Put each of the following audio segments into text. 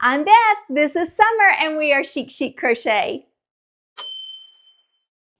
I'm Beth, this is Summer, and we are Chic Crochet.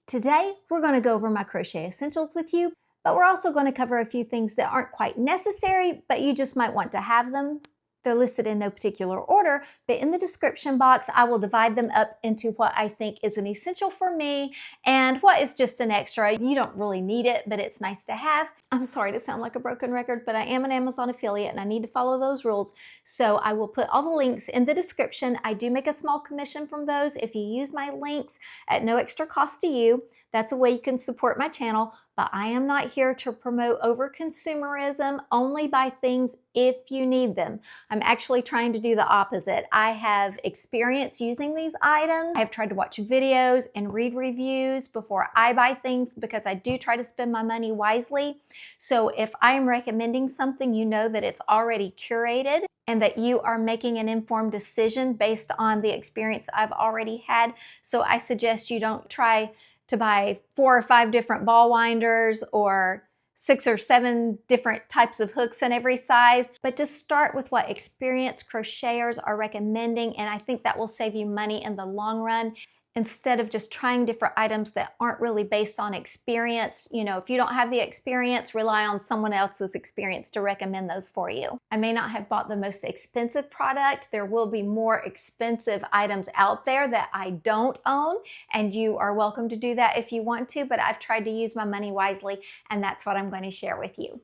Today, we're going to go over my crochet essentials with you, but we're also going to cover a few things that aren't quite necessary, but you just might want to have them. They're listed in no particular order, but in the description box, I will divide them up into what I think is an essential for me and what is just an extra. You don't really need it, but it's nice to have. I'm sorry to sound like a broken record, but I am an Amazon affiliate and I need to follow those rules. So I will put all the links in the description. I do make a small commission from those if you use my links at no extra cost to you. That's a way you can support my channel, but I am not here to promote over-consumerism. Only buy things if you need them. I'm actually trying to do the opposite. I have experience using these items. I've tried to watch videos and read reviews before I buy things because I do try to spend my money wisely. So if I'm recommending something, you know that it's already curated and that you are making an informed decision based on the experience I've already had. So I suggest you don't try to buy 4 or 5 different ball winders or 6 or 7 different types of hooks in every size, but just start with what experienced crocheters are recommending, and I think that will save you money in the long run instead of just trying different items that aren't really based on experience. You know, if you don't have the experience, rely on someone else's experience to recommend those for you. I may not have bought the most expensive product. There will be more expensive items out there that I don't own, and you are welcome to do that if you want to, but I've tried to use my money wisely, and that's what I'm going to share with you.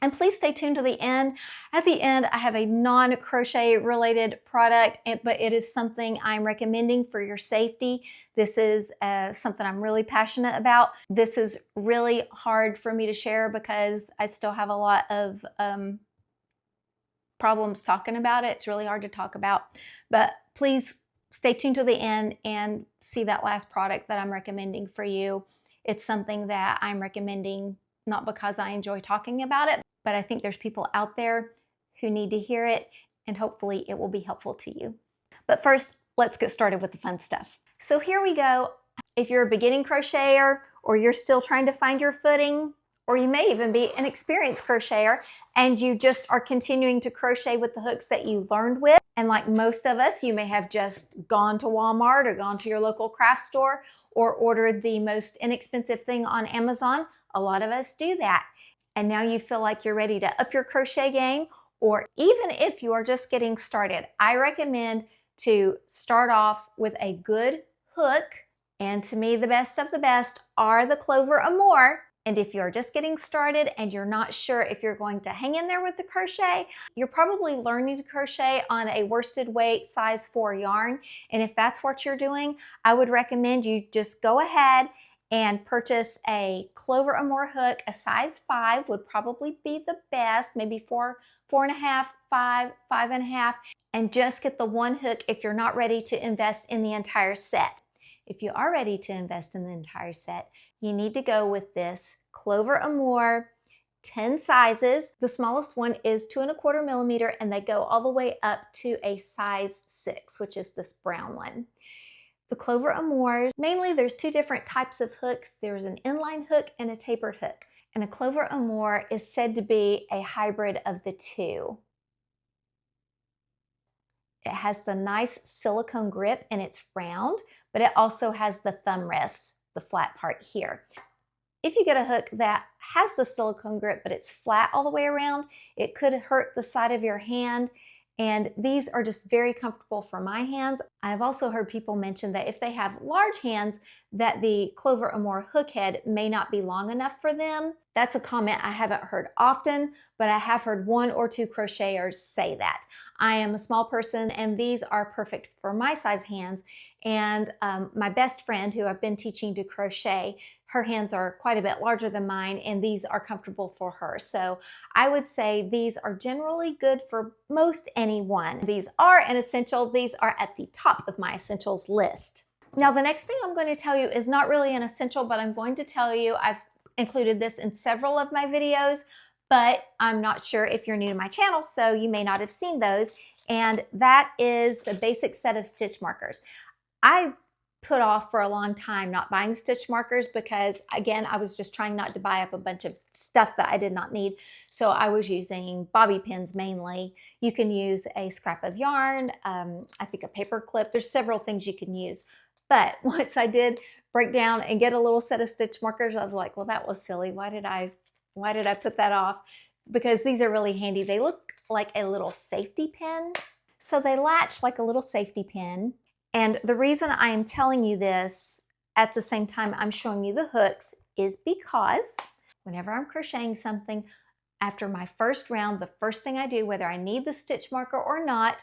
And please stay tuned to the end. At the end, I have a non-crochet related product, but it is something I'm recommending for your safety. This is something I'm really passionate about. This is really hard for me to share because I still have a lot of problems talking about it. It's really hard to talk about, but please stay tuned to the end and see that last product that I'm recommending for you. It's something that I'm recommending not because I enjoy talking about it, but I think there's people out there who need to hear it, and hopefully it will be helpful to you. But first, let's get started with the fun stuff. So here we go. If you're a beginning crocheter, or you're still trying to find your footing, or you may even be an experienced crocheter and you just are continuing to crochet with the hooks that you learned with, and like most of us, you may have just gone to Walmart or gone to your local craft store or ordered the most inexpensive thing on Amazon. A lot of us do that. And now you feel like you're ready to up your crochet game, or even if you are just getting started, I recommend to start off with a good hook. And to me, the best of the best are the Clover Amour. And if you're just getting started and you're not sure if you're going to hang in there with the crochet, you're probably learning to crochet on a worsted weight size 4 yarn. And if that's what you're doing, I would recommend you just go ahead and purchase a Clover Amour hook. A size 5 would probably be the best, maybe 4, 4.5, 5, 5.5, and just get the one hook if you're not ready to invest in the entire set. If you are ready to invest in the entire set, you need to go with this Clover Amour 10 sizes. The smallest one is 2¼ millimeter, and they go all the way up to a size 6, which is this brown one. The Clover Amours, mainly there's 2 different types of hooks. There's an inline hook and a tapered hook. And a Clover Amour is said to be a hybrid of the 2. It has the nice silicone grip and it's round, but it also has the thumb rest, the flat part here. If you get a hook that has the silicone grip but it's flat all the way around, it could hurt the side of your hand. And these are just very comfortable for my hands. I've also heard people mention that if they have large hands, that the Clover Amour hook head may not be long enough for them. That's a comment I haven't heard often, but I have heard 1 or 2 crocheters say that. I am a small person and these are perfect for my size hands. And my best friend who I've been teaching to crochet, her hands are quite a bit larger than mine and these are comfortable for her. So I would say these are generally good for most anyone. These are an essential. These are at the top of my essentials list. Now the next thing I'm going to tell you is not really an essential, but I'm going to tell you, I've included this in several of my videos, but I'm not sure if you're new to my channel, so you may not have seen those. And that is the basic set of stitch markers. I put off for a long time not buying stitch markers because, again, I was just trying not to buy up a bunch of stuff that I did not need. So I was using bobby pins mainly. You can use a scrap of yarn, I think a paper clip. There's several things you can use. But once I did break down and get a little set of stitch markers, I was like, well, that was silly. Why did I put that off? Because these are really handy. They look like a little safety pin. So they latch like a little safety pin. And the reason I am telling you this at the same time I'm showing you the hooks is because whenever I'm crocheting something, after my first round, the first thing I do, whether I need the stitch marker or not,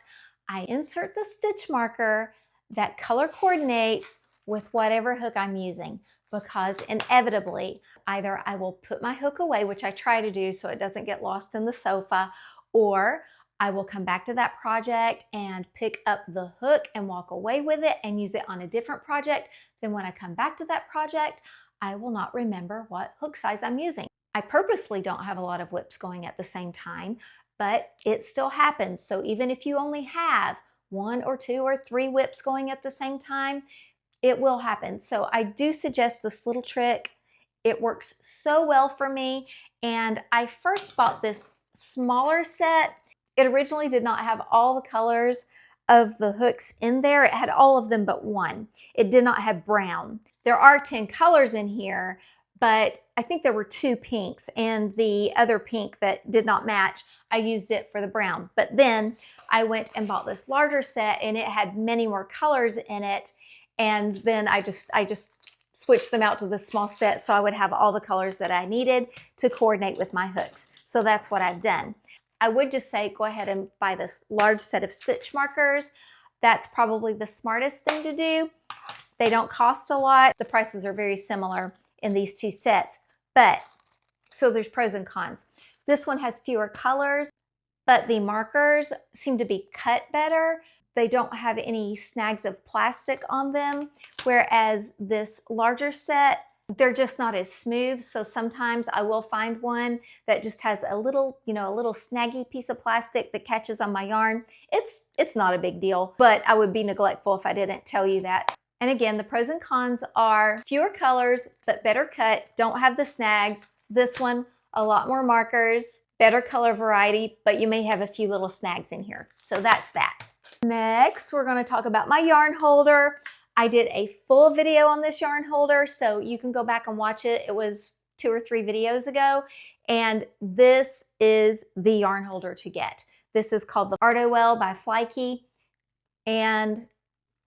I insert the stitch marker that color coordinates with whatever hook I'm using, because inevitably either I will put my hook away, which I try to do so it doesn't get lost in the sofa, or I will come back to that project and pick up the hook and walk away with it and use it on a different project. Then when I come back to that project, I will not remember what hook size I'm using. I purposely don't have a lot of whips going at the same time, but it still happens. So even if you only have 1 or 2 or 3 whips going at the same time, it will happen. So I do suggest this little trick. It works so well for me. And I first bought this smaller set. It originally did not have all the colors of the hooks in there. It had all of them but one. It did not have brown. There are 10 colors in here, but I think there were 2 pinks, and the other pink that did not match, I used it for the brown. But then I went and bought this larger set, and it had many more colors in it. And then I just switched them out to the small set so I would have all the colors that I needed to coordinate with my hooks. So that's what I've done. I would just say go ahead and buy this large set of stitch markers. That's probably the smartest thing to do. They don't cost a lot. The prices are very similar in these 2 sets. But, so there's pros and cons. This one has fewer colors, but the markers seem to be cut better. They don't have any snags of plastic on them, whereas this larger set, they're just not as smooth. So sometimes I will find one that just has a little, a little snaggy piece of plastic that catches on my yarn. It's not a big deal, but I would be neglectful if I didn't tell you that. And again, the pros and cons are fewer colors, but better cut, don't have the snags. This one, a lot more markers, better color variety, but you may have a few little snags in here. So that's that. Next, we're going to talk about my yarn holder. I did a full video on this yarn holder, so you can go back and watch it. It was 2 or 3 videos ago, and this is the yarn holder to get. This is called the Artowell by Flykey, and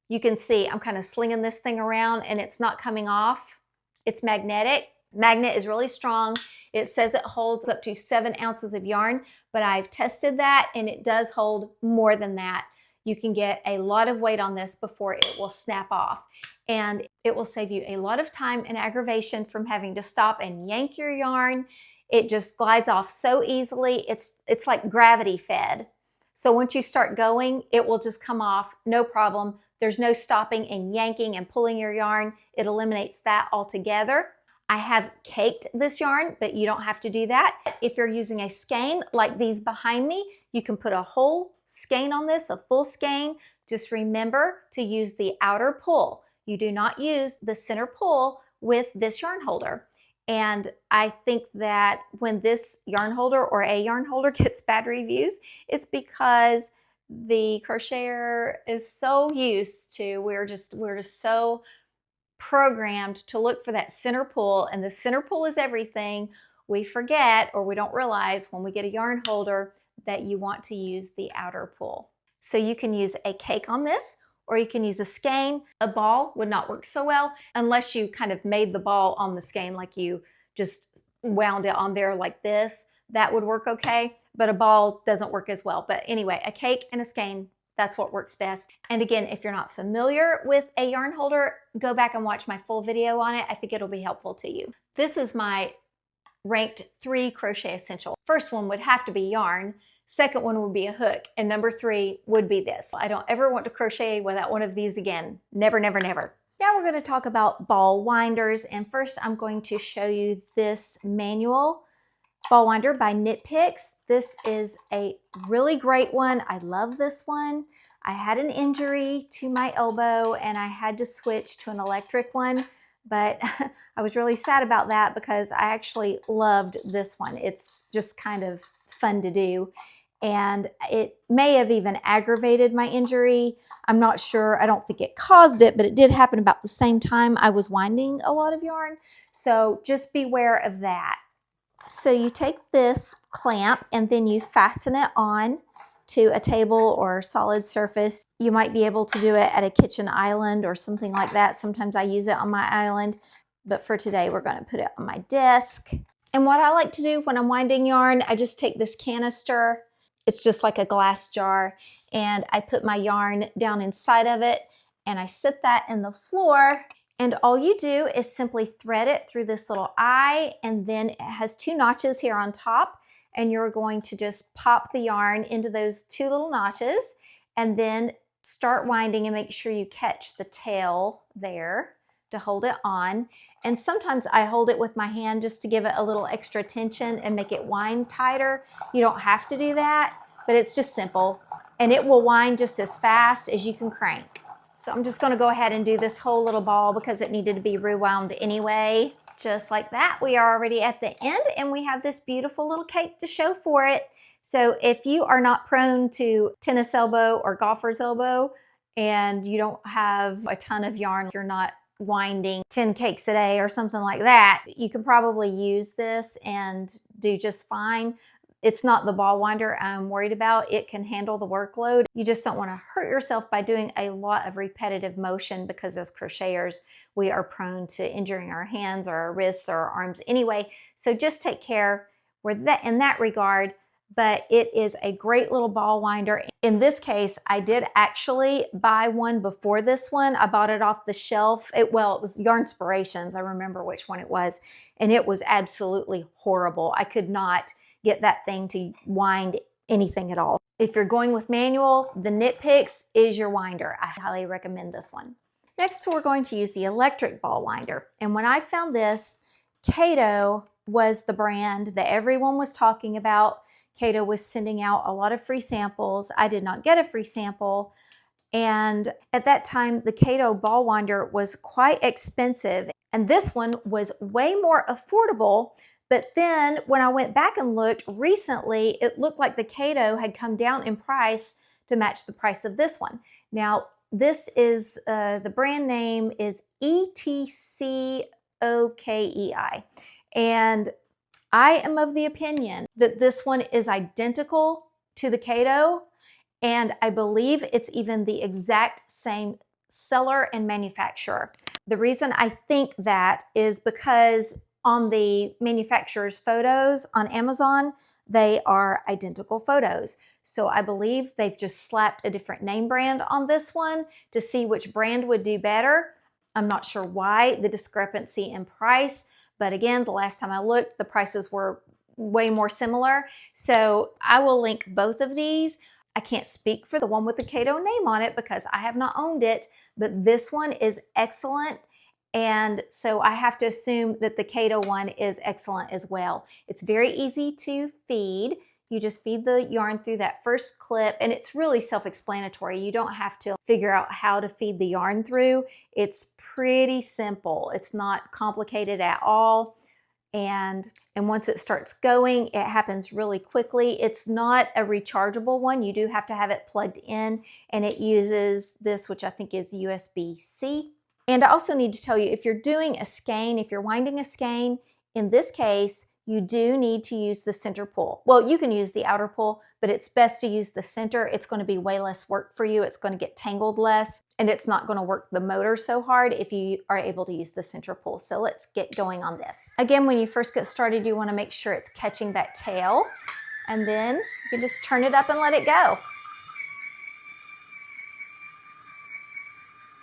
you can see I'm kind of slinging this thing around and it's not coming off. It's magnetic. Magnet is really strong. It says it holds up to 7 ounces of yarn, but I've tested that and it does hold more than that. You can get a lot of weight on this before it will snap off, and it will save you a lot of time and aggravation from having to stop and yank your yarn. It just glides off so easily. It's like gravity fed. So once you start going, it will just come off, no problem. There's no stopping and yanking and pulling your yarn. It eliminates that altogether. I have caked this yarn, but you don't have to do that. If you're using a skein like these behind me, you can put a whole skein on this, a full skein. Just remember to use the outer pull. You do not use the center pull with this yarn holder. And I think that when this yarn holder or a yarn holder gets bad reviews, it's because the crocheter is so used to, we're just so programmed to look for that center pull, and the center pull is everything. We forget, or we don't realize when we get a yarn holder, that you want to use the outer pull. So you can use a cake on this, or you can use a skein. A ball would not work so well unless you kind of made the ball on the skein, like you just wound it on there like this. That would work okay, but a ball doesn't work as well. But anyway, a cake and a skein, that's what works best. And again, if you're not familiar with a yarn holder, go back and watch my full video on it. I think it'll be helpful to you. This is my ranked 3 crochet essential. First one would have to be yarn. Second one would be a hook. And number 3 would be this. I don't ever want to crochet without one of these again. Never, never, never. Now we're going to talk about ball winders. And first I'm going to show you this manual Ball winder by Knit Picks. This is a really great one. I love this one. I had an injury to my elbow and I had to switch to an electric one, but I was really sad about that because I actually loved this one. It's just kind of fun to do. And it may have even aggravated my injury. I'm not sure. I don't think it caused it, but it did happen about the same time I was winding a lot of yarn. So just beware of that. So you take this clamp and then you fasten it on to a table or solid surface. You might be able to do it at a kitchen island or something like that. Sometimes I use it on my island, but for today we're going to put it on my desk. And what I like to do when I'm winding yarn, I just take this canister. It's just like a glass jar, and I put my yarn down inside of it and I sit that in the floor. And all you do is simply thread it through this little eye, and then it has 2 notches here on top, and you're going to just pop the yarn into those 2 little notches and then start winding and make sure you catch the tail there to hold it on. And sometimes I hold it with my hand just to give it a little extra tension and make it wind tighter. You don't have to do that, but it's just simple, and it will wind just as fast as you can crank. So I'm just going to go ahead and do this whole little ball because it needed to be rewound anyway. Just like that, we are already at the end and we have this beautiful little cape to show for it. So if you are not prone to tennis elbow or golfer's elbow and you don't have a ton of yarn, you're not winding 10 cakes a day or something like that, you can probably use this and do just fine. It's not the ball winder I'm worried about. It can handle the workload. You just don't want to hurt yourself by doing a lot of repetitive motion because as crocheters, we are prone to injuring our hands or our wrists or our arms anyway. So just take care in that regard, but it is a great little ball winder. In this case, I did actually buy one before this one. I bought it off the shelf. It was Yarnspirations. I remember which one it was, and it was absolutely horrible. I could not get that thing to wind anything at all. If you're going with manual, the Knit Picks is your winder. I highly recommend this one. Next, we're going to use the electric ball winder. And when I found this, Kato was the brand that everyone was talking about. Kato was sending out a lot of free samples. I did not get a free sample. And at that time, the Kato ball winder was quite expensive. And this one was way more affordable. But then when I went back and looked recently, it looked like the Kato had come down in price to match the price of this one. Now, this is, the brand name is ETCOKEI. And I am of the opinion that this one is identical to the Kato, and I believe it's even the exact same seller and manufacturer. The reason I think that is because on the manufacturer's photos on Amazon, they are identical photos. So I believe they've just slapped a different name brand on this one to see which brand would do better. I'm not sure why the discrepancy in price, but again, the last time I looked, the prices were way more similar. So I will link both of these. I can't speak for the one with the Kato name on it because I have not owned it, but this one is excellent. And so I have to assume that the Kato one is excellent as well. It's very easy to feed. You just feed the yarn through that first clip, and it's really self-explanatory. You don't have to figure out how to feed the yarn through. It's pretty simple. It's not complicated at all. And once it starts going, it happens really quickly. It's not a rechargeable one. You do have to have it plugged in, and it uses this, which I think is USB-C. And I also need to tell you, if you're doing a skein, if you're winding a skein, in this case, you do need to use the center pull. Well, you can use the outer pull, but it's best to use the center. It's going to be way less work for you. It's going to get tangled less, and it's not going to work the motor so hard if you are able to use the center pull. So let's get going on this. Again, when you first get started, you want to make sure it's catching that tail, and then you can just turn it up and let it go.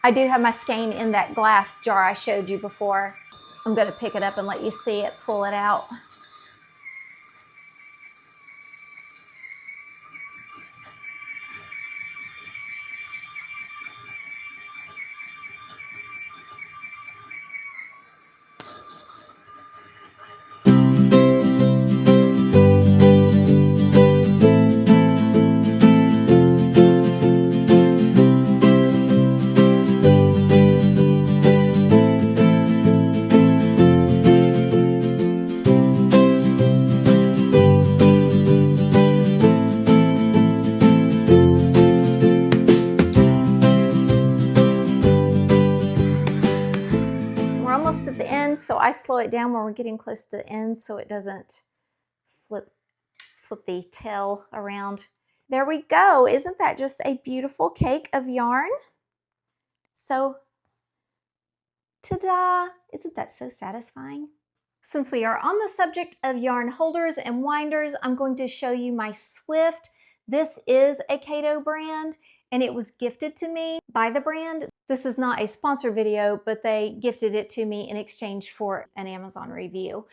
I do have my skein in that glass jar I showed you before. I'm going to pick it up and let you see it, pull it out. ends, so I slow it down when we're getting close to the end so it doesn't flip the tail around. There we go. Isn't that just a beautiful cake of yarn? So, ta-da! Isn't that so satisfying? Since we are on the subject of yarn holders and winders, I'm going to show you my Swift. This is a Kato brand, and it was gifted to me by the brand. This is not a sponsor video, but they gifted it to me in exchange for an Amazon review.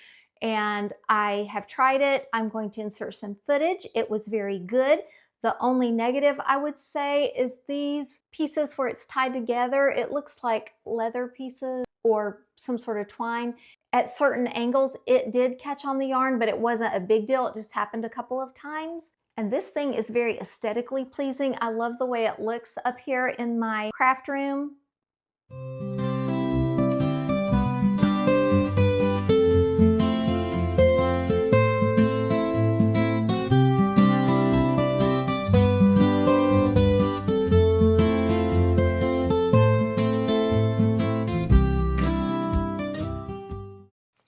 And I have tried it. I'm going to insert some footage. It was very good. The only negative I would say is these pieces where it's tied together. It looks like leather pieces or some sort of twine. At certain angles, it did catch on the yarn, but it wasn't a big deal. It just happened a couple of times. And this thing is very aesthetically pleasing. I love the way it looks up here in my craft room.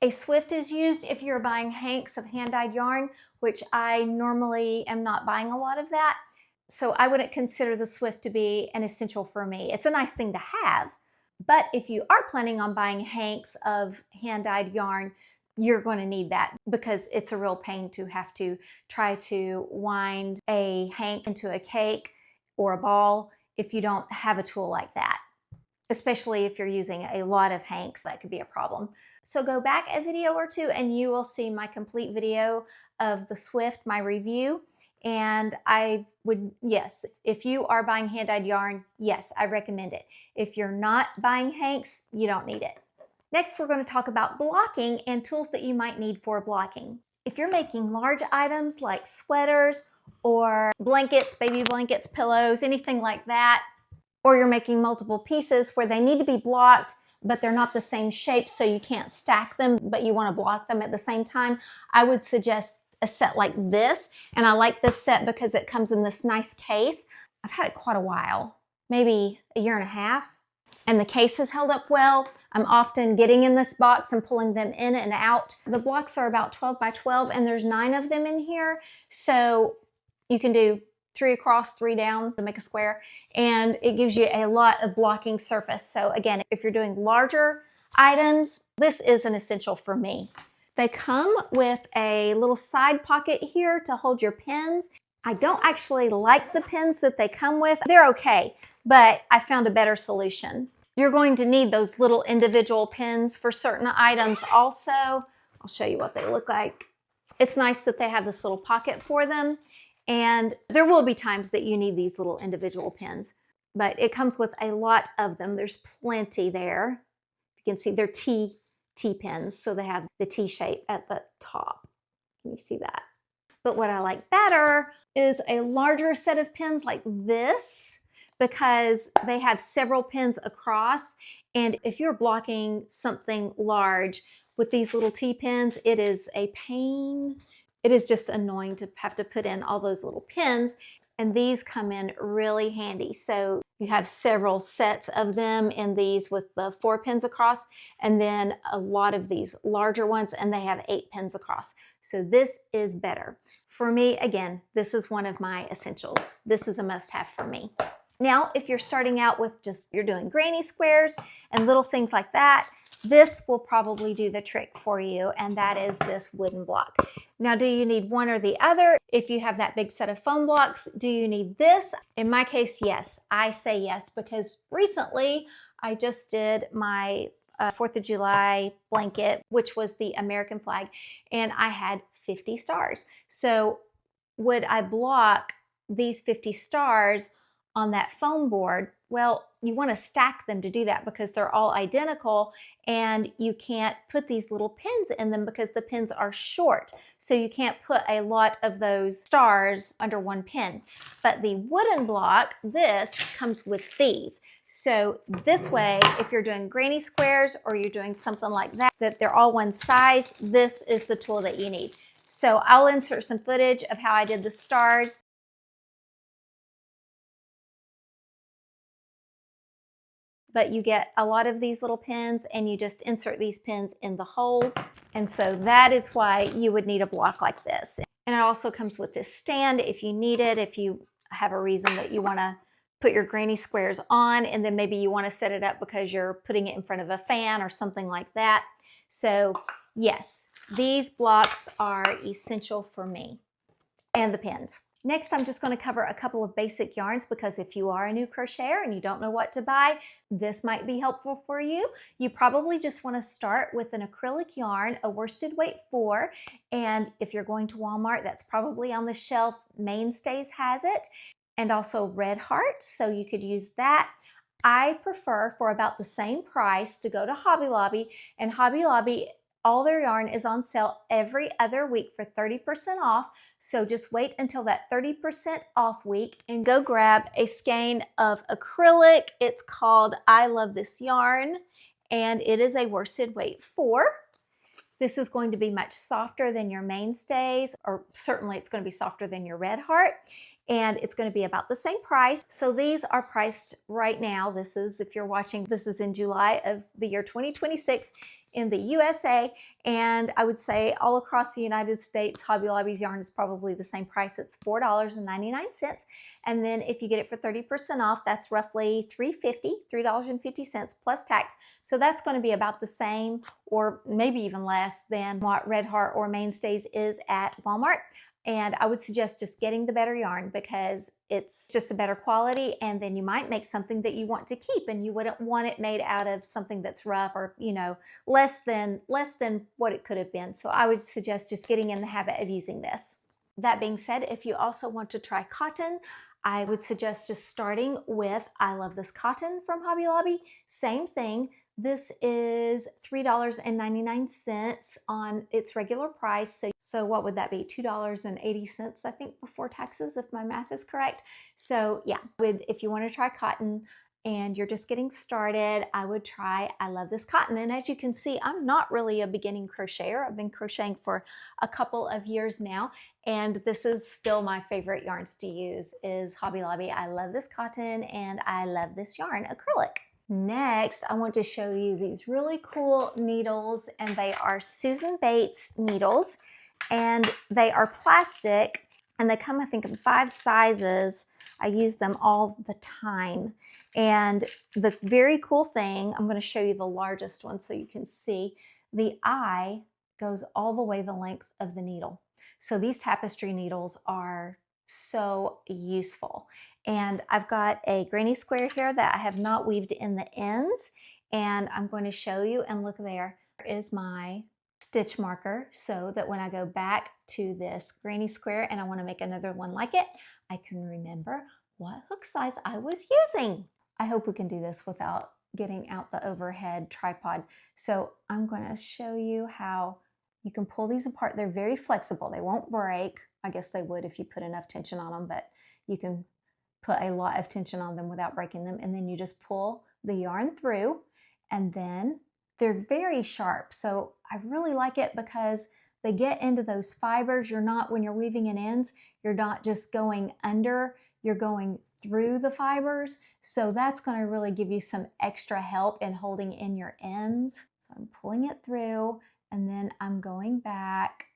A Swift is used if you're buying hanks of hand-dyed yarn, which I normally am not buying a lot of that. So I wouldn't consider the Swift to be an essential for me. It's a nice thing to have, but if you are planning on buying hanks of hand-dyed yarn, you're going to need that because it's a real pain to have to try to wind a hank into a cake or a ball if you don't have a tool like that. Especially if you're using a lot of hanks, that could be a problem. So go back a video or two and you will see my complete video of the Swift, my review. And I would, yes, if you are buying hand-dyed yarn, yes, I recommend it. If you're not buying hanks, you don't need it. Next, we're going to talk about blocking and tools that you might need for blocking. If you're making large items like sweaters or blankets, baby blankets, pillows, anything like that, or you're making multiple pieces where they need to be blocked, but they're not the same shape, so you can't stack them, but you want to block them at the same time, I would suggest a set like this. And I like this set because it comes in this nice case. I've had it quite a while, maybe a year and a half, and the case has held up well. I'm often getting in this box and pulling them in and out. The blocks are about 12 by 12, and there's 9 of them in here, so you can do 3 across, 3 down to make a square, and it gives you a lot of blocking surface. So again, if you're doing larger items, this is an essential for me. They come with a little side pocket here to hold your pins. I don't actually like the pins that they come with. They're okay, but I found a better solution. You're going to need those little individual pins for certain items also. I'll show you what they look like. It's nice that they have this little pocket for them. And there will be times that you need these little individual pins, but it comes with a lot of them. There's plenty there. You can see they're T pins, so they have the T shape at the top. Can you see that? But what I like better is a larger set of pins like this, because they have several pins across. And if you're blocking something large with these little T pins, it is a pain. It is just annoying to have to put in all those little pins, and these come in really handy. So you have several sets of them in these with the 4 pins across, and then a lot of these larger ones, and they have 8 pins across. So this is better. For me, again, this is one of my essentials. This is a must-have for me. Now, if you're starting out with you're doing granny squares and little things like that, this will probably do the trick for you, and that is this wooden block. Now, do you need one or the other? If you have that big set of foam blocks, do you need this? In my case, yes. I say yes, because recently I just did my 4th of July blanket, which was the American flag, and I had 50 stars. So would I block these 50 stars on that foam board? Well, you want to stack them to do that because they're all identical, and you can't put these little pins in them because the pins are short. So you can't put a lot of those stars under one pin. But the wooden block, this comes with these. So this way, if you're doing granny squares or you're doing something like that, that they're all one size, this is the tool that you need. So I'll insert some footage of how I did the stars. but you get a lot of these little pins and you just insert these pins in the holes. And so that is why you would need a block like this. And it also comes with this stand if you need it, if you have a reason that you want to put your granny squares on, and then maybe you want to set it up because you're putting it in front of a fan or something like that. So yes, these blocks are essential for me, and the pins. Next, I'm just going to cover a couple of basic yarns because if you are a new crocheter and you don't know what to buy, this might be helpful for you. You probably just want to start with an acrylic yarn, a worsted weight 4, and if you're going to Walmart, that's probably on the shelf. Mainstays has it, and also Red Heart, so you could use that. I prefer, for about the same price, to go to Hobby Lobby, and Hobby Lobby, all their yarn is on sale every other week for 30% off. So just wait until that 30% off week and go grab a skein of acrylic. It's called I Love This Yarn, and it is a worsted weight 4. This is going to be much softer than your Mainstays, or certainly it's going to be softer than your Red Heart, and it's going to be about the same price. So these are priced right now. This is, if you're watching, this is in July of the year 2026 in the USA, and I would say all across the United States, Hobby Lobby's yarn is probably the same price. It's $4.99, and then if you get it for 30% off, that's roughly $3.50 plus tax. So that's going to be about the same, or maybe even less than what Red Heart or Mainstays is at Walmart. And I would suggest just getting the better yarn because it's just a better quality, and then you might make something that you want to keep, and you wouldn't want it made out of something that's rough or, you know, less than what it could have been. So I would suggest just getting in the habit of using this. That being said, if you also want to try cotton, I would suggest just starting with I Love This Cotton from Hobby Lobby. Same thing. This is $3.99 on its regular price. So what would that be? $2.80, I think, before taxes, if my math is correct. So yeah, if you want to try cotton and you're just getting started, I would try I Love This Cotton. And as you can see, I'm not really a beginning crocheter. I've been crocheting for a couple of years now, and this is still my favorite yarns to use is Hobby Lobby I Love This Cotton and I Love This Yarn acrylic. Next, I want to show you these really cool needles, and they are Susan Bates needles, and they are plastic, and they come, I think, in 5 sizes. I use them all the time, and the very cool thing, I'm going to show you the largest one so you can see, the eye goes all the way the length of the needle. So these tapestry needles are so useful. And I've got a granny square here that I have not weaved in the ends, and I'm going to show you, and look, there is my stitch marker so that when I go back to this granny square and I want to make another one like it, I can remember what hook size I was using. I hope we can do this without getting out the overhead tripod. So I'm going to show you how you can pull these apart. They're very flexible. They won't break. I guess they would if you put enough tension on them, but you can put a lot of tension on them without breaking them. And then you just pull the yarn through, and then they're very sharp. So I really like it because they get into those fibers. You're not, when you're weaving in ends, you're not just going under, you're going through the fibers. So that's going to really give you some extra help in holding in your ends. So I'm pulling it through, and then I'm going back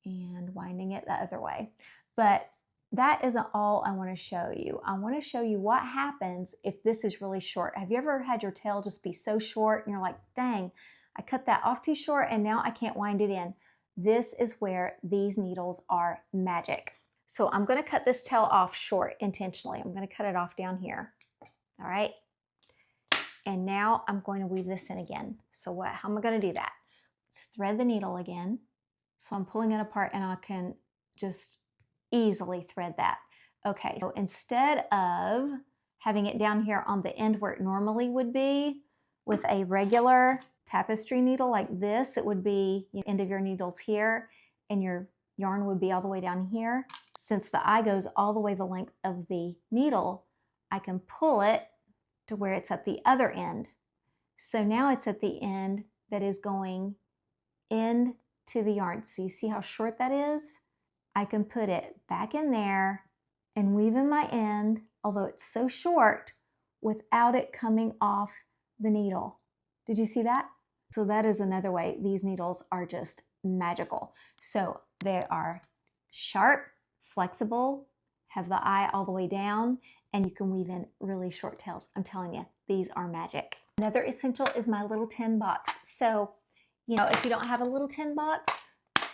and winding it the other way. But that isn't all I want to show you. I want to show you what happens if this is really short. Have you ever had your tail just be so short and you're like, dang, I cut that off too short and now I can't wind it in? This is where these needles are magic. So I'm going to cut this tail off short intentionally. I'm going to cut it off down here. All right. And now I'm going to weave this in again. So how am I going to do that? Let's thread the needle again. So I'm pulling it apart and I can just easily thread that. Okay, so instead of having it down here on the end where it normally would be with a regular tapestry needle like this, it would be the end of your needles here and your yarn would be all the way down here. Since the eye goes all the way the length of the needle, I can pull it to where it's at the other end. So now it's at the end that is going into the yarn. So you see how short that is? I can put it back in there and weave in my end, although it's so short, without it coming off the needle. Did you see that? So that is another way. These needles are just magical. So they are sharp, flexible, have the eye all the way down, and you can weave in really short tails. I'm telling you, these are magic. Another essential is my little tin box. So, you know, if you don't have a little tin box,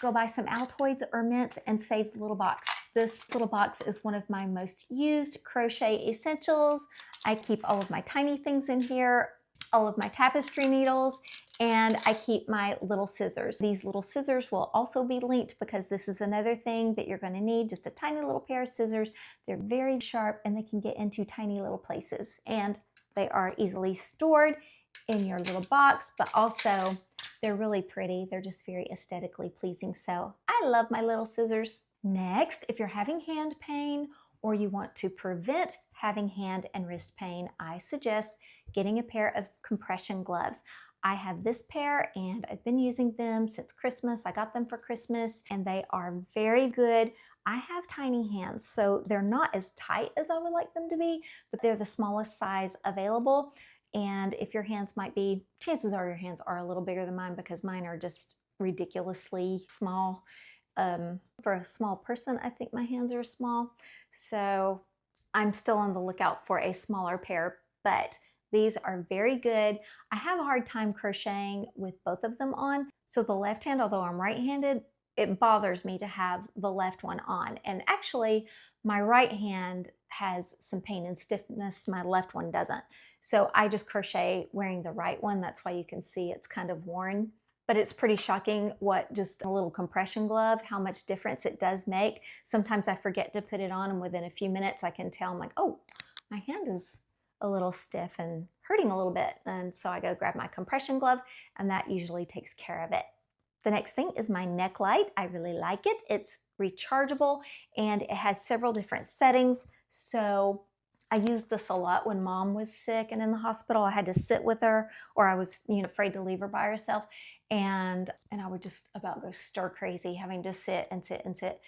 go buy some Altoids or mints and save the little box. This little box is one of my most used crochet essentials. I keep all of my tiny things in here, all of my tapestry needles, and I keep my little scissors. These little scissors will also be linked because this is another thing that you're going to need, just a tiny little pair of scissors. They're very sharp and they can get into tiny little places, and they are easily stored in your little box, but also they're really pretty. They're just very aesthetically pleasing. So I love my little scissors. Next, if you're having hand pain or you want to prevent having hand and wrist pain, I suggest getting a pair of compression gloves. I have this pair and I've been using them since Christmas. I got them for Christmas and they are very good. I have tiny hands, so they're not as tight as I would like them to be, but they're the smallest size available. And if your hands might be, chances are your hands are a little bigger than mine because mine are just ridiculously small. For a small person, I think my hands are small. So I'm still on the lookout for a smaller pair, but these are very good. I have a hard time crocheting with both of them on. So the left hand, although I'm right-handed, it bothers me to have the left one on. And actually, my right hand has some pain and stiffness. My left one doesn't. So I just crochet wearing the right one. That's why you can see it's kind of worn. But it's pretty shocking what just a little compression glove, how much difference it does make. Sometimes I forget to put it on and within a few minutes I can tell, I'm like, oh, my hand is a little stiff and hurting a little bit. And so I go grab my compression glove and that usually takes care of it. The next thing is my neck light. I really like it. It's rechargeable and it has several different settings. So I used this a lot when Mom was sick and in the hospital. I had to sit with her, or I was, afraid to leave her by herself. And I would just about go stir crazy having to sit and sit and sit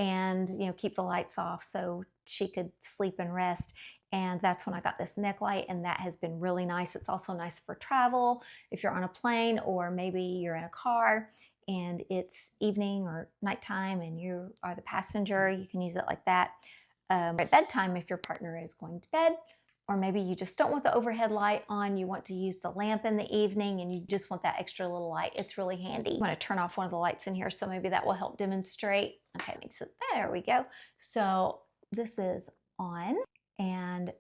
and, keep the lights off so she could sleep and rest. And that's when I got this neck light, and that has been really nice. It's also nice for travel if you're on a plane or maybe you're in a car and it's evening or nighttime and you are the passenger. You can use it like that. At bedtime if your partner is going to bed, or maybe you just don't want the overhead light on, you want to use the lamp in the evening and you just want that extra little light. It's really handy. I'm going to turn off one of the lights in here so maybe that will help demonstrate. Okay, makes it, there we go. So this is on and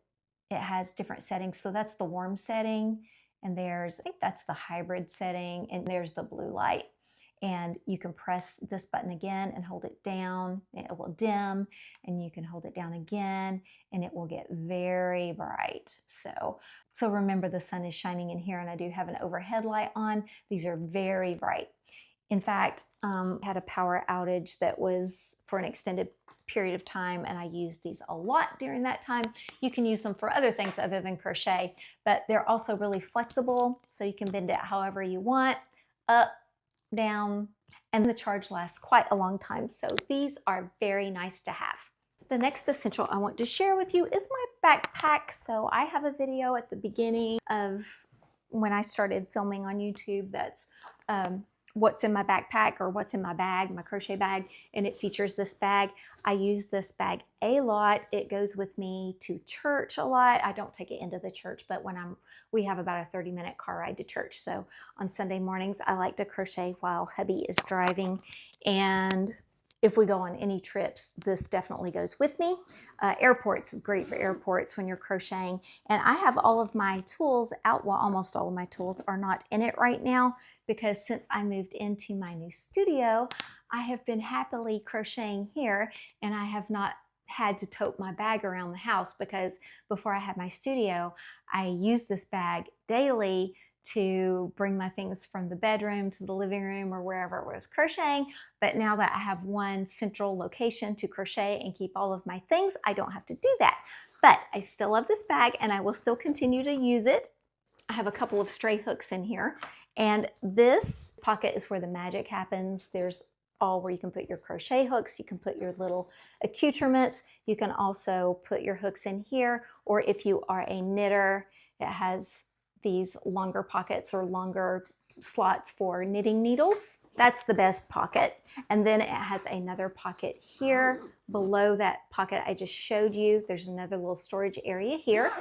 it has different settings. So that's the warm setting, and I think that's the hybrid setting, and there's the blue light. And you can press this button again and hold it down. It will dim, and you can hold it down again and it will get very bright. So remember, the sun is shining in here and I do have an overhead light on. These are very bright. In fact, had a power outage that was for an extended period of time and I used these a lot during that time. You can use them for other things other than crochet, but they're also really flexible, so you can bend it however you want, up, down, and the charge lasts quite a long time. So these are very nice to have. The next essential I want to share with you is my backpack. So I have a video at the beginning of when I started filming on YouTube that's what's in my backpack or what's in my bag, my crochet bag, and it features this bag. I use this bag a lot. It goes with me to church a lot. I don't take it into the church, but we have about a 30-minute car ride to church. So on Sunday mornings, I like to crochet while hubby is driving. And if we go on any trips, this definitely goes with me. Airports is great for airports when you're crocheting. And I have all of my tools out. Well, almost all of my tools are not in it right now because since I moved into my new studio, I have been happily crocheting here and I have not had to tote my bag around the house, because before I had my studio, I used this bag daily to bring my things from the bedroom to the living room or wherever I was crocheting. But now that I have one central location to crochet and keep all of my things, I don't have to do that. But I still love this bag and I will still continue to use it. I have a couple of stray hooks in here, and this pocket is where the magic happens. There's all where you can put your crochet hooks, you can put your little accoutrements, you can also put your hooks in here, or if you are a knitter, it has these longer pockets or longer slots for knitting needles. That's the best pocket. And then it has another pocket here. Below that pocket I just showed you, there's another little storage area here.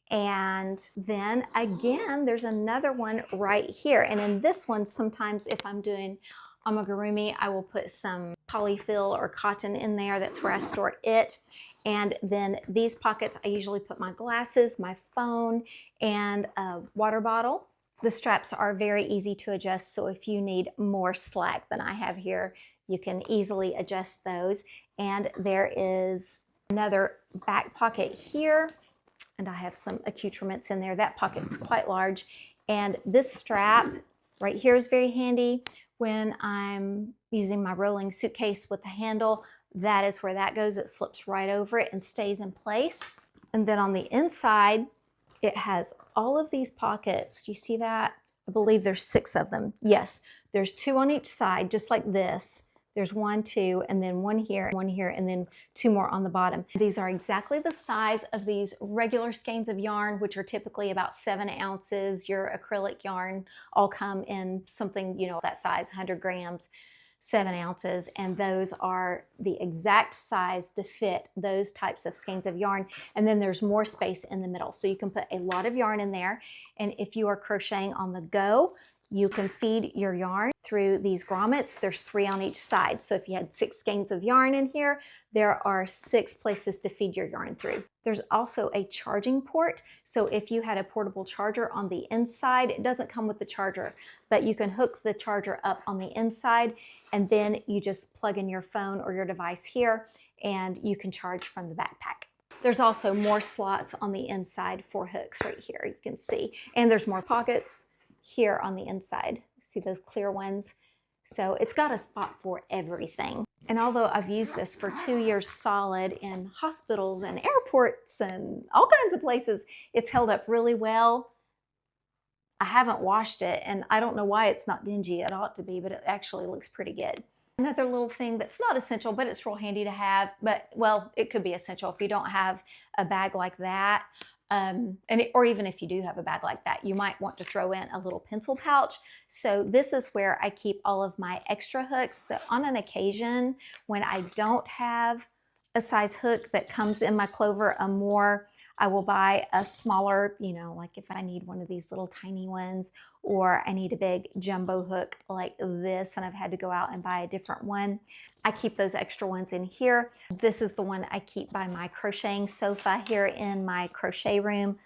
And then again, there's another one right here. And in this one, sometimes if I'm doing amigurumi, I will put some polyfill or cotton in there. That's where I store it. And then these pockets, I usually put my glasses, my phone, and a water bottle. The straps are very easy to adjust, so if you need more slack than I have here, you can easily adjust those. And there is another back pocket here, and I have some accoutrements in there. That pocket's quite large. And this strap right here is very handy when I'm using my rolling suitcase with the handle. That is where that goes. It slips right over it and stays in place. And then on the inside, it has all of these pockets. Do you see that? I believe there's 6 of them. Yes, there's 2 on each side, just like this. There's 1, 2, and then 1 here, and then 2 more on the bottom. These are exactly the size of these regular skeins of yarn, which are typically about 7 ounces. Your acrylic yarn all come in something, you know, that size, 100 grams. 7 ounces, and those are the exact size to fit those types of skeins of yarn. And then there's more space in the middle, so you can put a lot of yarn in there. And if you are crocheting on the go, you can feed your yarn through these grommets. There's 3 on each side, so if you had 6 skeins of yarn in here, there are 6 places to feed your yarn through. There's also a charging port, so if you had a portable charger on the inside, it doesn't come with the charger, but you can hook the charger up on the inside, and then you just plug in your phone or your device here, and you can charge from the backpack. There's also more slots on the inside for hooks right here, you can see, and there's more pockets here on the inside. See those clear ones? So it's got a spot for everything. And although I've used this for 2 years solid in hospitals and airports and all kinds of places, it's held up really well. I haven't washed it, and I don't know why it's not dingy. It ought to be, but it actually looks pretty good. Another little thing that's not essential, but it's real handy to have, but well, it could be essential if you don't have a bag like that. Or even if you do have a bag like that, you might want to throw in a little pencil pouch. So this is where I keep all of my extra hooks. So on an occasion when I don't have a size hook that comes in my Clover Amour, I will buy a smaller, you know, like if I need one of these little tiny ones, or I need a big jumbo hook like this and I've had to go out and buy a different one. I keep those extra ones in here. This is the one I keep by my crocheting sofa here in my crochet room.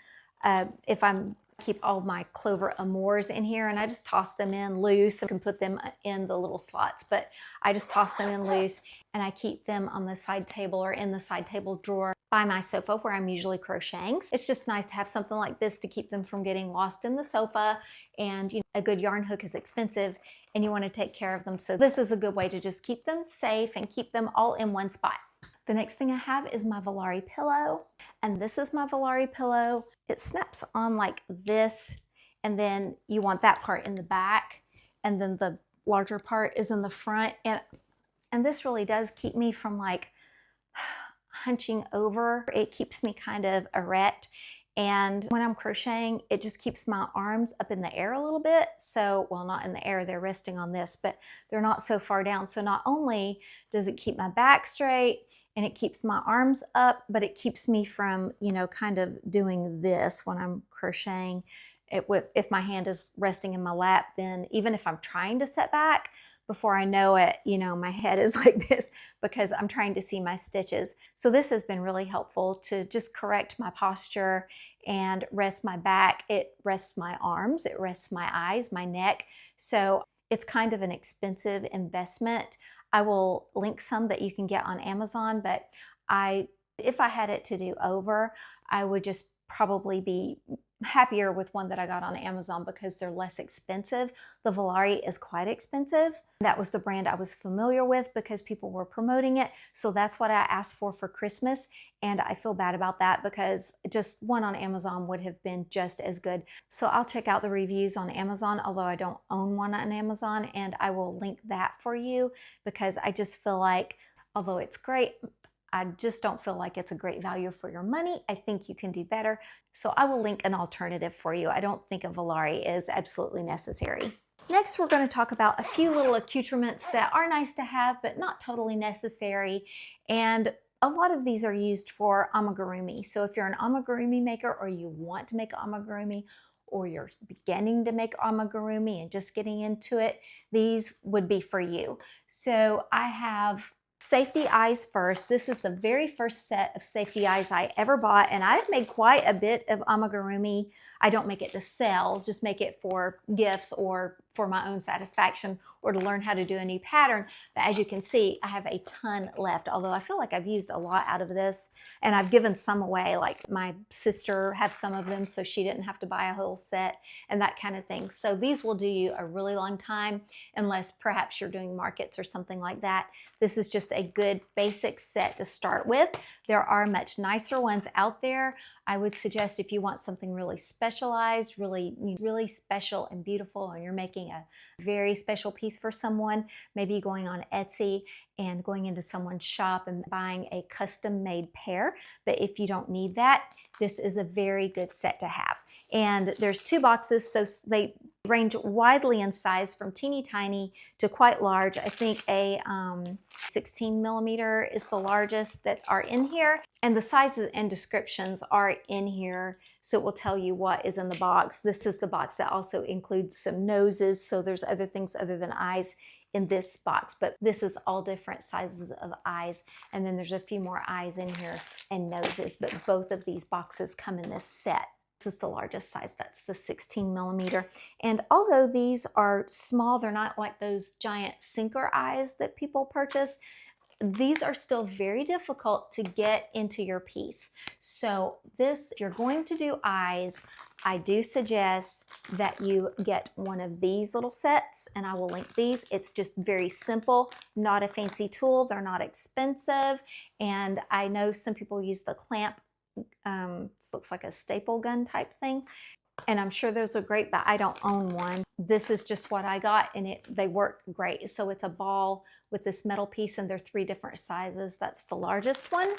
If I'm keep all my Clover Amours in here, and I just toss them in loose. I can put them in the little slots, but I just toss them in loose, and I keep them on the side table or in the side table drawer by my sofa where I'm usually crocheting. It's just nice to have something like this to keep them from getting lost in the sofa, and you know, a good yarn hook is expensive and you want to take care of them. So this is a good way to just keep them safe and keep them all in one spot. The next thing I have is my Volare pillow, and this is my Volare pillow. It snaps on like this, and then you want that part in the back, and then the larger part is in the front. And this really does keep me from like hunching over. It keeps me kind of erect, and when I'm crocheting, it just keeps my arms up in the air a little bit. So, well, not in the air, they're resting on this, but they're not so far down. So not only does it keep my back straight, and it keeps my arms up, but it keeps me from, you know, kind of doing this when I'm crocheting. If my hand is resting in my lap, then even if I'm trying to set back, before I know it, you know, my head is like this because I'm trying to see my stitches. So this has been really helpful to just correct my posture and rest my back. It rests my arms, it rests my eyes, my neck. So it's kind of an expensive investment. I will link some that you can get on Amazon, but if I had it to do over, I would just probably be happier with one that I got on Amazon because they're less expensive. The Volare is quite expensive. That was the brand I was familiar with because people were promoting it. So that's what I asked for Christmas. And I feel bad about that because just one on Amazon would have been just as good. So I'll check out the reviews on Amazon, although I don't own one on Amazon, and I will link that for you because I just feel like, although it's great, I just don't feel like it's a great value for your money. I think you can do better. So I will link an alternative for you. I don't think a Volare is absolutely necessary. Next, we're going to talk about a few little accoutrements that are nice to have, but not totally necessary. And a lot of these are used for amigurumi. So if you're an amigurumi maker, or you want to make amigurumi, or you're beginning to make amigurumi and just getting into it, these would be for you. So I have safety eyes first. This is the very first set of safety eyes I ever bought, and I've made quite a bit of amigurumi. I don't make it to sell, just make it for gifts or for my own satisfaction, or to learn how to do a new pattern. But as you can see, I have a ton left, although I feel like I've used a lot out of this, and I've given some away. Like my sister had some of them, so she didn't have to buy a whole set and that kind of thing. So these will do you a really long time, unless perhaps you're doing markets or something like that. This is just a good basic set to start with. There are much nicer ones out there. I would suggest, if you want something really specialized, really special and beautiful, and you're making a very special piece for someone, maybe going on Etsy and going into someone's shop and buying a custom made pair. But if you don't need that, this is a very good set to have. And there's 2 boxes, so they range widely in size from teeny tiny to quite large. I think a 16 millimeter is the largest that are in here. And the sizes and descriptions are in here, so it will tell you what is in the box. This is the box that also includes some noses, so there's other things other than eyes in this box, but this is all different sizes of eyes. And then there's a few more eyes in here and noses, but both of these boxes come in this set. This is the largest size, that's the 16 millimeter. And although these are small, they're not like those giant sinker eyes that people purchase. These are still very difficult to get into your piece. So this, if you're going to do eyes, I do suggest that you get one of these little sets, and I will link these. It's just very simple, not a fancy tool. They're not expensive. And I know some people use the clamp. This looks like a staple gun type thing. And I'm sure those are great, but I don't own one. This is just what I got, and they work great. So it's a ball with this metal piece, and they're 3 different sizes. That's the largest one,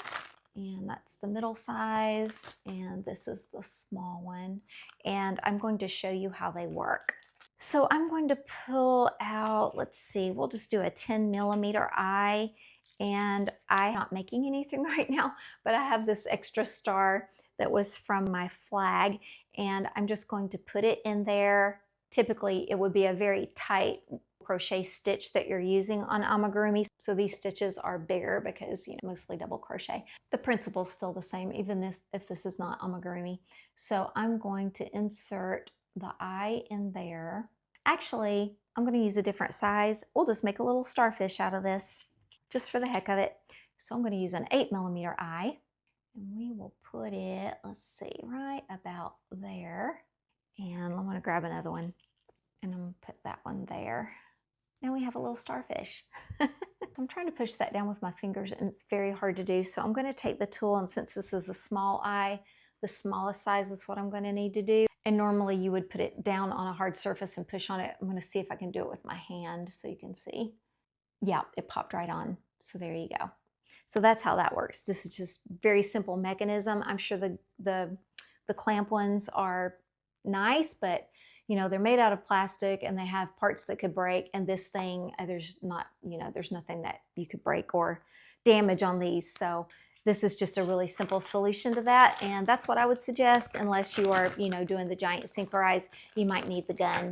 and that's the middle size, and this is the small one. And I'm going to show you how they work. So I'm going to pull out, let's see, we'll just do a 10 millimeter eye. And I'm not making anything right now, but I have this extra star that was from my flag, and I'm just going to put it in there. Typically, it would be a very tight crochet stitch that you're using on amigurumi. So these stitches are bigger because, mostly double crochet. The principle's still the same, even if this is not amigurumi. So I'm going to insert the eye in there. Actually, I'm going to use a different size. We'll just make a little starfish out of this, just for the heck of it. So I'm going to use an 8 millimeter eye, and we will put it, let's see, right about there. And I'm going to grab another one, and I'm going to put that one there. Now we have a little starfish. I'm trying to push that down with my fingers, and it's very hard to do. So I'm going to take the tool, and since this is a small eye, the smallest size is what I'm going to need to do. And normally you would put it down on a hard surface and push on it. I'm going to see if I can do it with my hand so you can see. Yeah, it popped right on. So there you go. So that's how that works. This is just very simple mechanism. I'm sure the clamp ones are nice, but they're made out of plastic, and they have parts that could break. And this thing, there's nothing that you could break or damage on these. So this is just a really simple solution to that. And that's what I would suggest, unless you are, doing the giant sinker eyes. You might need the gun.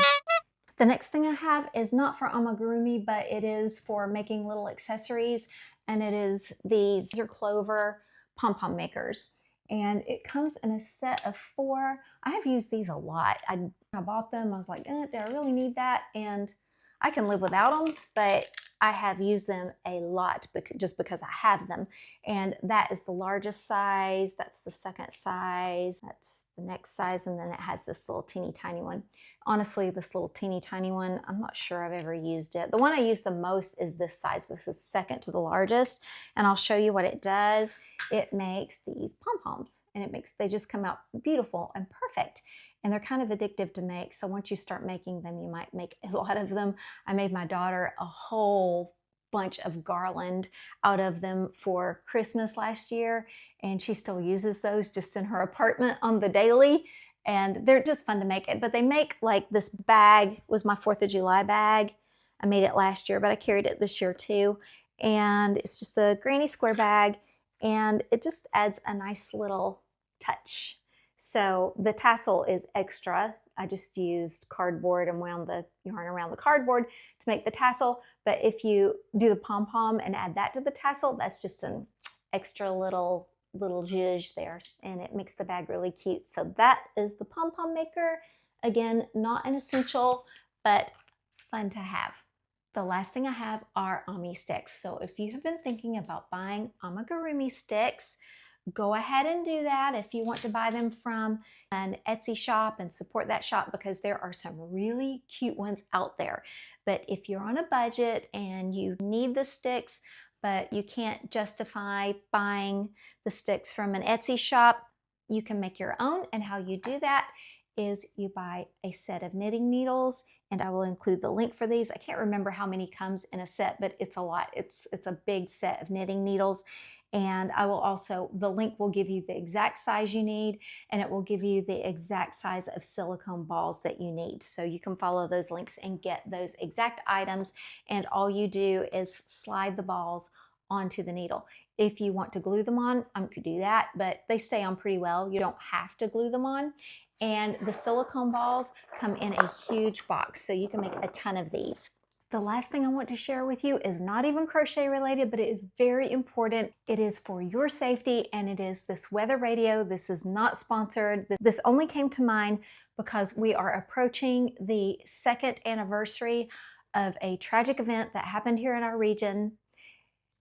The next thing I have is not for amigurumi, but it is for making little accessories, and it is these clover pom-pom makers. And it comes in a set of 4. I have used these a lot. I bought them, I was like, do I really need that? And I can live without them, but I have used them a lot just because I have them. And that is the largest size, that's the second size, that's the next size, and then it has this little teeny tiny one. Honestly, this little teeny tiny one, I'm not sure I've ever used it. The one I use the most is this size. This is second to the largest, and I'll show you what it does. It makes these pom-poms, and they just come out beautiful and perfect. And they're kind of addictive to make. So once you start making them, you might make a lot of them. I made my daughter a whole bunch of garland out of them for Christmas last year, and she still uses those just in her apartment on the daily, and they're just fun to make. But they make like this bag, was my 4th of July bag. I made it last year, but I carried it this year too, and it's just a granny square bag, and it just adds a nice little touch. So the tassel is extra. I just used cardboard and wound the yarn around the cardboard to make the tassel. But if you do the pom-pom and add that to the tassel, that's just an extra little zhuzh there, and it makes the bag really cute. So that is the pom-pom maker. Again, not an essential, but fun to have. The last thing I have are Ami sticks. So if you have been thinking about buying Amigurumi sticks, go ahead and do that if you want to buy them from an Etsy shop and support that shop, because there are some really cute ones out there. But if you're on a budget and you need the sticks, but you can't justify buying the sticks from an Etsy shop, you can make your own. And how you do that is you buy a set of knitting needles, and I will include the link for these. I can't remember how many comes in a set, but it's a lot. It's a big set of knitting needles. And I will also, the link will give you the exact size you need, and it will give you the exact size of silicone balls that you need. So you can follow those links and get those exact items, and all you do is slide the balls onto the needle. If you want to glue them on, you could do that, but they stay on pretty well. You don't have to glue them on. And the silicone balls come in a huge box, so you can make a ton of these. The last thing I want to share with you is not even crochet related, but it is very important. It is for your safety, and it is this weather radio. This is not sponsored. This only came to mind because we are approaching the 2nd anniversary of a tragic event that happened here in our region,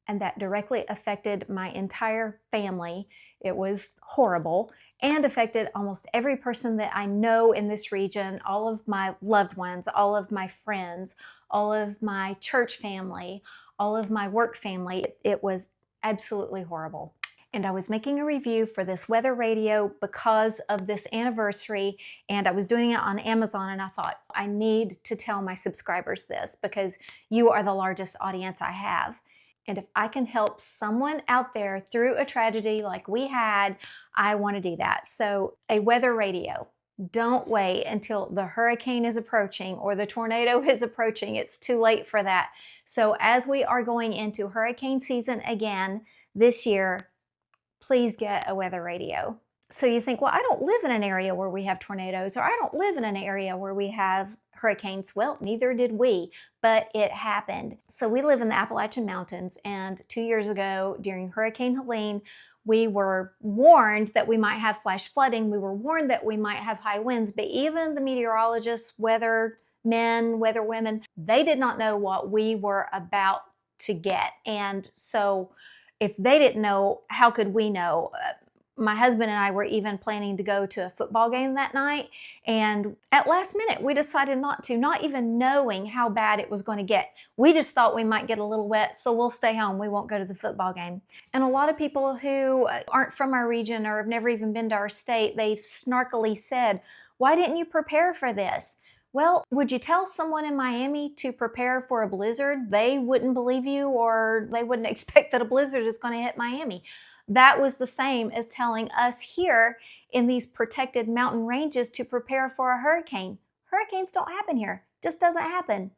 and that directly affected my entire family. It was horrible and affected almost every person that I know in this region, all of my loved ones, all of my friends, all of my church family, all of my work family. It was absolutely horrible. And I was making a review for this weather radio because of this anniversary, and I was doing it on Amazon, and I thought, I need to tell my subscribers this because you are the largest audience I have. And if I can help someone out there through a tragedy like we had, I want to do that. So a weather radio. Don't wait until the hurricane is approaching or the tornado is approaching. It's too late for that. So as we are going into hurricane season again this year, please get a weather radio. So you think, well, I don't live in an area where we have tornadoes, or I don't live in an area where we have hurricanes. Well, neither did we, but it happened. So we live in the Appalachian Mountains, and 2 years ago during Hurricane Helene, we were warned that we might have flash flooding. We were warned that we might have high winds, but even the meteorologists, weather men, weather women, they did not know what we were about to get. And so if they didn't know, how could we know? My husband and I were even planning to go to a football game that night, and at last minute we decided not to, not even knowing how bad it was going to get. We just thought we might get a little wet, so we'll stay home. We won't go to the football game. And a lot of people who aren't from our region or have never even been to our state, they've snarkily said, why didn't you prepare for this? Well, would you tell someone in Miami to prepare for a blizzard? They wouldn't believe you, or they wouldn't expect that a blizzard is going to hit Miami. That was the same as telling us here in these protected mountain ranges to prepare for a hurricane. Hurricanes don't happen here. Just doesn't happen.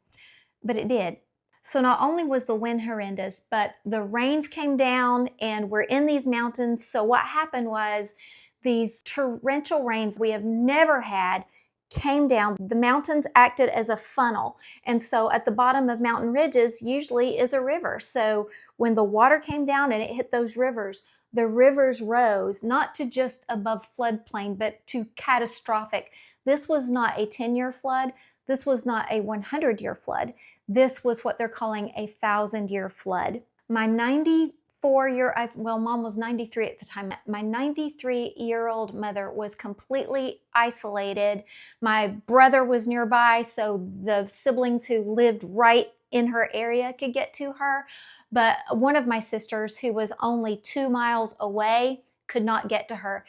But it did. So not only was the wind horrendous, but the rains came down, and we're in these mountains. So what happened was these torrential rains we have never had came down. The mountains acted as a funnel. And so at the bottom of mountain ridges usually is a river. So when the water came down and it hit those rivers, the rivers rose not to just above floodplain, but to catastrophic. This was not a 10-year flood. This was not a 100-year flood. This was what they're calling a 1,000-year flood. My 94-year, well, Mom was 93 at the time. My 93-year-old mother was completely isolated. My brother was nearby, so the siblings who lived right in her area could get to her. But one of my sisters, who was only 2 miles away, could not get to her.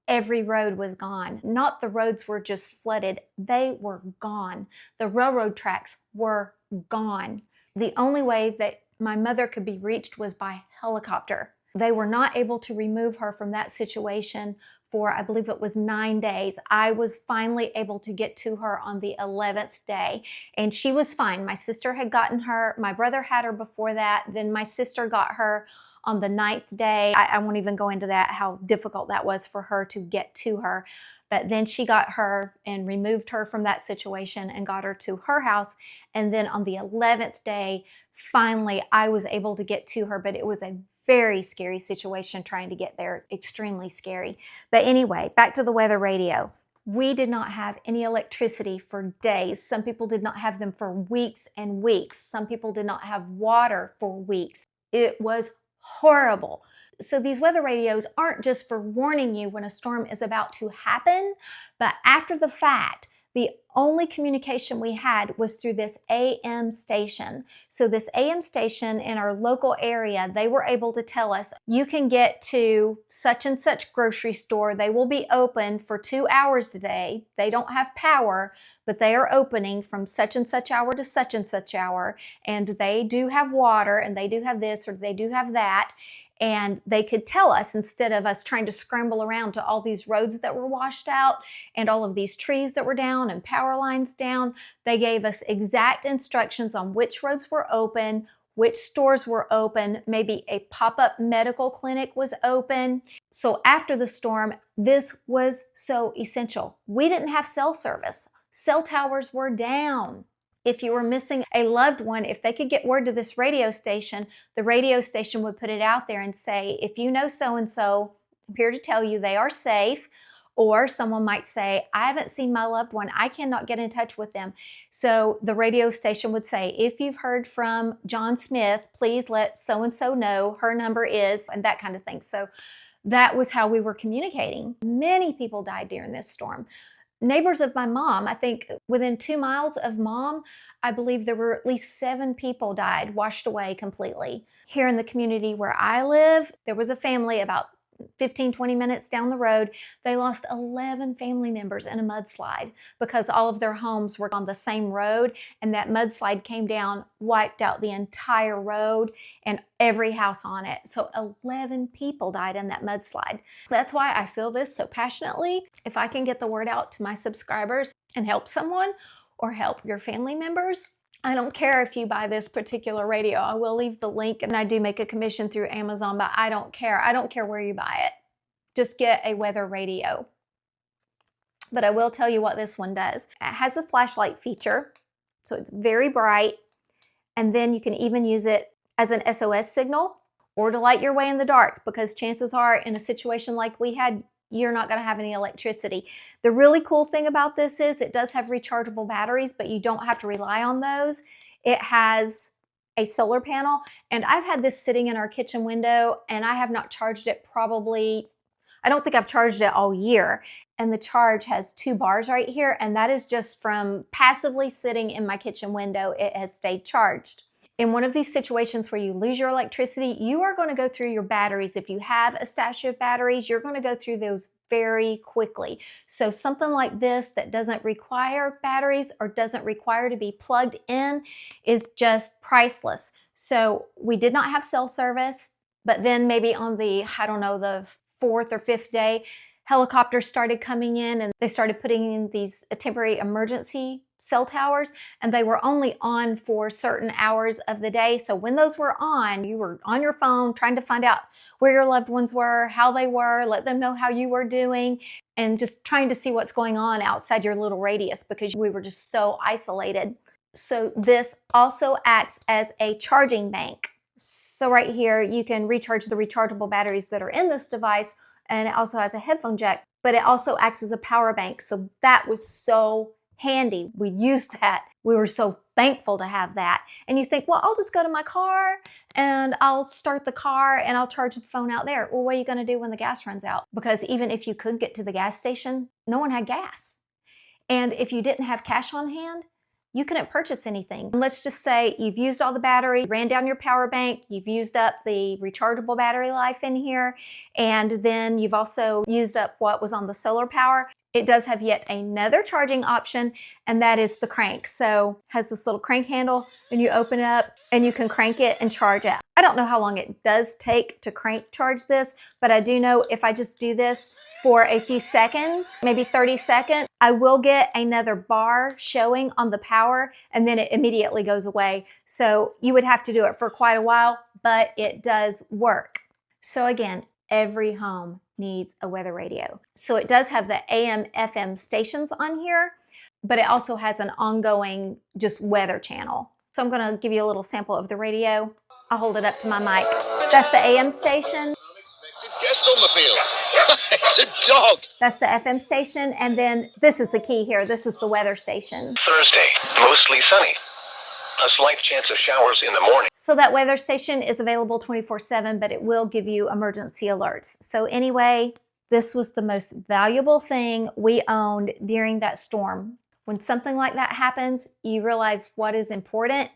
Every road was gone. Not the roads were just flooded, they were gone. The railroad tracks were gone. The only way that my mother could be reached was by helicopter. They were not able to remove her from that situation for, I believe it was 9 days. I was finally able to get to her on the 11th day, and she was fine. My sister had gotten her, my brother had her before that, then my sister got her on the 9th day. I won't even go into that, how difficult that was for her to get to her. But then she got her and removed her from that situation and got her to her house. And then on the 11th day, finally, I was able to get to her, but it was a very scary situation trying to get there, extremely scary. But anyway, back to the weather radio. We did not have any electricity for days. Some people did not have them for weeks and weeks. Some people did not have water for weeks. It was horrible. So these weather radios aren't just for warning you when a storm is about to happen, but after the fact, the only communication we had was through this AM station. So this AM station in our local area, they were able to tell us, you can get to such and such grocery store. They will be open for 2 hours today. They don't have power, but they are opening from such and such hour to such and such hour. And they do have water, and they do have this, or they do have that. And they could tell us, instead of us trying to scramble around to all these roads that were washed out and all of these trees that were down and power lines down, they gave us exact instructions on which roads were open, which stores were open, maybe a pop-up medical clinic was open. So after the storm, this was so essential. We didn't have cell service. Cell towers were down. If you were missing a loved one, if they could get word to this radio station, the radio station would put it out there and say, if you know so-and-so, I'm here to tell you they are safe. Or someone might say, I haven't seen my loved one. I cannot get in touch with them. So the radio station would say, if you've heard from John Smith, please let so-and-so know. Her number is, and that kind of thing. So that was how we were communicating. Many people died during this storm. Neighbors of my mom, I think within 2 miles of mom, I believe there were at least 7 people died, washed away completely. Here in the community where I live, there was a family about 15, 20 minutes down the road. They lost 11 family members in a mudslide because all of their homes were on the same road, and that mudslide came down, wiped out the entire road and every house on it. So 11 people died in that mudslide. That's why I feel this so passionately. If I can get the word out to my subscribers and help someone or help your family members, I don't care if you buy this particular radio. I will leave the link, and I do make a commission through Amazon, but I don't care. I don't care where you buy it. Just get a weather radio. But I will tell you what this one does. It has a flashlight feature, so it's very bright, and then you can even use it as an SOS signal or to light your way in the dark, because chances are in a situation like we had, you're not going to have any electricity. The really cool thing about this is it does have rechargeable batteries, but you don't have to rely on those. It has a solar panel, and I've had this sitting in our kitchen window, and I have not charged it probably, I don't think I've charged it all year. And the charge has 2 bars right here, and that is just from passively sitting in my kitchen window. It has stayed charged. In one of these situations where you lose your electricity, you are going to go through your batteries. If you have a stash of batteries, you're going to go through those very quickly. So something like this that doesn't require batteries or doesn't require to be plugged in is just priceless. So we did not have cell service, but then maybe on the, I don't know, the 4th or 5th day, helicopters started coming in, and they started putting in these temporary emergency cell towers, and they were only on for certain hours of the day. So when those were on, you were on your phone trying to find out where your loved ones were, how they were, let them know how you were doing, and just trying to see what's going on outside your little radius, because we were just so isolated. So this also acts as a charging bank. So right here, you can recharge the rechargeable batteries that are in this device, and it also has a headphone jack, but it also acts as a power bank. So that was so handy. We used that. We were so thankful to have that. And you think, well, I'll just go to my car and I'll start the car and I'll charge the phone out there. Well, what are you going to do when the gas runs out? Because even if you could get to the gas station, no one had gas. And if you didn't have cash on hand, you couldn't purchase anything. Let's just say you've used all the battery, ran down your power bank, you've used up the rechargeable battery life in here, and then you've also used up what was on the solar power. It does have yet another charging option, and that is the crank. So it has this little crank handle, and you open it up and you can crank it and charge it. I don't know how long it does take to crank charge this, but I do know if I just do this for a few seconds, maybe 30 seconds, I will get another bar showing on the power, and then it immediately goes away. So you would have to do it for quite a while, but it does work. So again, every home needs a weather radio. So it does have the AM, FM stations on here, but it also has an ongoing just weather channel. So I'm gonna give you a little sample of the radio. I'll hold it up to my mic. That's the AM station. Unexpected guest on the field. It's a dog. That's the FM station, and then this is the key here. This is the weather station. Thursday, mostly sunny. A slight chance of showers in the morning. So that weather station is available 24/7, but it will give you emergency alerts. So anyway, this was the most valuable thing we owned during that storm. When something like that happens, you realize what is important,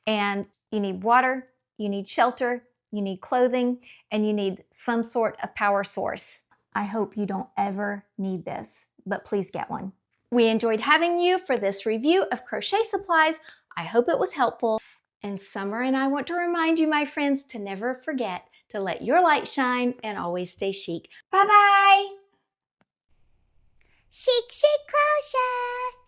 and you need water, you need shelter, you need clothing, and you need some sort of power source. I hope you don't ever need this, but please get one. We enjoyed having you for this review of crochet supplies. I hope it was helpful. And Summer and I want to remind you, my friends, to never forget to let your light shine and always stay chic. Bye-bye. Chic, chic crochet.